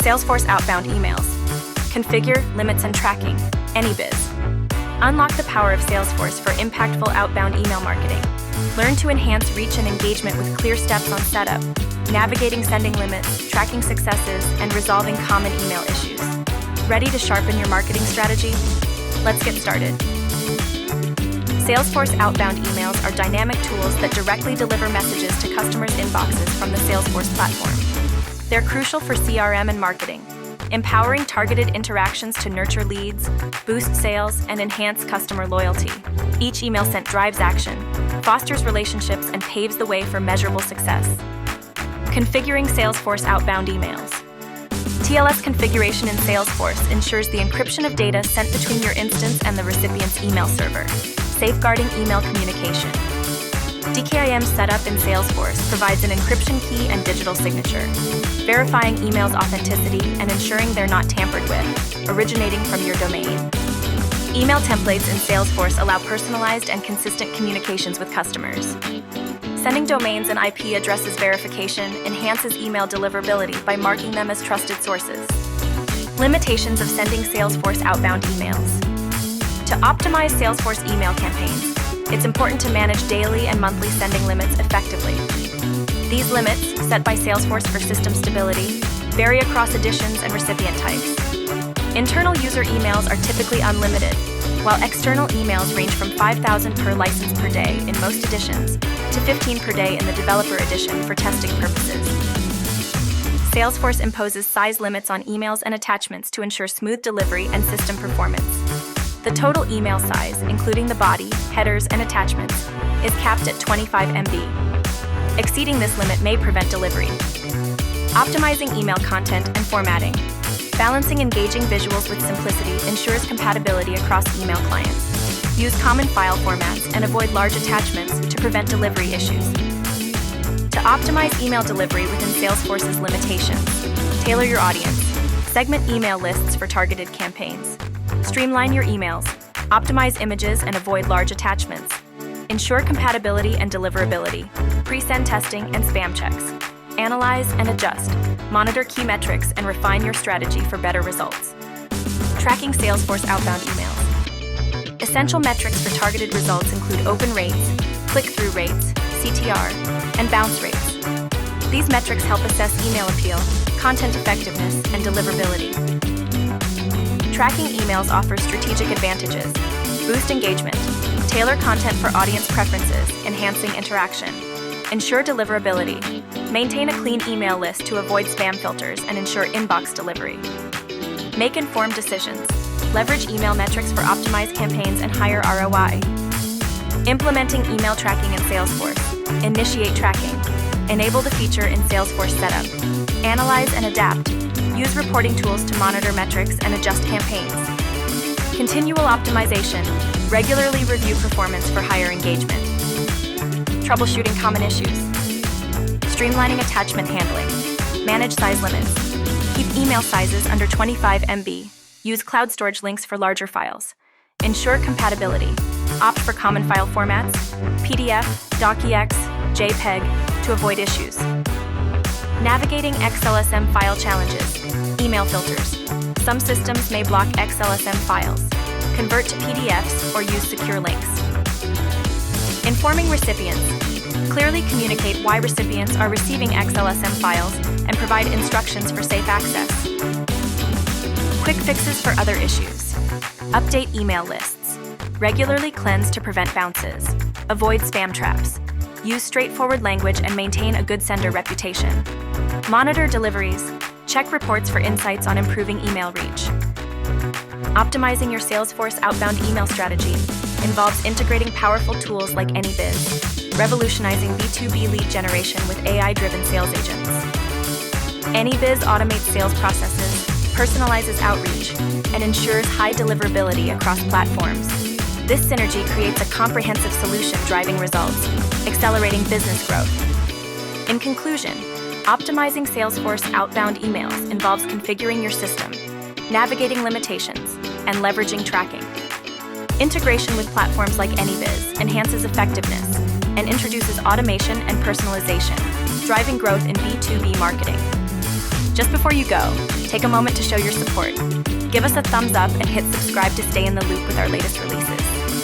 Salesforce Outbound emails. Configure, limits, and tracking. AnyBiz. Unlock the power of Salesforce for impactful outbound email marketing. Learn to enhance reach and engagement with clear steps on setup, navigating sending limits, tracking successes, and resolving common email issues. Ready to sharpen your marketing strategy? Let's get started. Salesforce Outbound emails are dynamic tools that directly deliver messages to customers' inboxes from the Salesforce platform. They're crucial for CRM and marketing, empowering targeted interactions to nurture leads, boost sales, and enhance customer loyalty. Each email sent drives action, fosters relationships, and paves the way for measurable success. Configuring Salesforce Outbound emails. TLS configuration in Salesforce ensures the encryption of data sent between your instance and the recipient's email server, safeguarding email communication. DKIM setup in Salesforce provides an encryption key and digital signature, verifying emails' authenticity and ensuring they're not tampered with, originating from your domain. Email templates in Salesforce allow personalized and consistent communications with customers. Sending domains and IP addresses verification enhances email deliverability by marking them as trusted sources. Limitations of sending Salesforce Outbound emails. To optimize Salesforce email campaigns, it's important to manage daily and monthly sending limits effectively. These limits, set by Salesforce for system stability, vary across editions and recipient types. Internal user emails are typically unlimited, while external emails range from 5,000 per license per day in most editions to 15 per day in the developer edition for testing purposes. Salesforce imposes size limits on emails and attachments to ensure smooth delivery and system performance. The total email size, including the body, headers, and attachments, is capped at 25 MB. Exceeding this limit may prevent delivery. Optimizing email content and formatting. Balancing engaging visuals with simplicity ensures compatibility across email clients. Use common file formats and avoid large attachments to prevent delivery issues. To optimize email delivery within Salesforce's limitations, tailor your audience. Segment email lists for targeted campaigns. Streamline your emails, optimize images, and avoid large attachments. Ensure compatibility and deliverability. Pre-send testing and spam checks. Analyze and adjust. Monitor key metrics and refine your strategy for better results. Tracking Salesforce Outbound emails. Essential metrics for targeted results include open rates, click-through rates, CTR, and bounce rates. These metrics help assess email appeal, content effectiveness, and deliverability. Tracking emails offers strategic advantages. Boost engagement. Tailor content for audience preferences, enhancing interaction. Ensure deliverability. Maintain a clean email list to avoid spam filters and ensure inbox delivery. Make informed decisions. Leverage email metrics for optimized campaigns and higher ROI. Implementing email tracking in Salesforce. Initiate tracking. Enable the feature in Salesforce setup. Analyze and adapt. Use reporting tools to monitor metrics and adjust campaigns. Continual optimization. Regularly review performance for higher engagement. Troubleshooting common issues. Streamlining attachment handling. Manage size limits. Keep email sizes under 25 MB. Use cloud storage links for larger files. Ensure compatibility. Opt for common file formats, PDF, DocX, JPEG, to avoid issues. Navigating XLSM file challenges. Email filters. Some systems may block XLSM files. Convert to PDFs or use secure links. Informing recipients. Clearly communicate why recipients are receiving XLSM files and provide instructions for safe access. Quick fixes for other issues. Update email lists. Regularly cleanse to prevent bounces. Avoid spam traps. Use straightforward language and maintain a good sender reputation. Monitor deliveries. Check reports for insights on improving email reach. Optimizing your Salesforce outbound email strategy involves integrating powerful tools like AnyBiz, revolutionizing B2B lead generation with AI-driven sales agents. AnyBiz automates sales processes, personalizes outreach, and ensures high deliverability across platforms. This synergy creates a comprehensive solution driving results, accelerating business growth. In conclusion, optimizing Salesforce outbound emails involves configuring your system, navigating limitations, and leveraging tracking. Integration with platforms like AnyBiz enhances effectiveness and introduces automation and personalization, driving growth in B2B marketing. Just before you go, take a moment to show your support. Give us a thumbs up and hit subscribe to stay in the loop with our latest releases.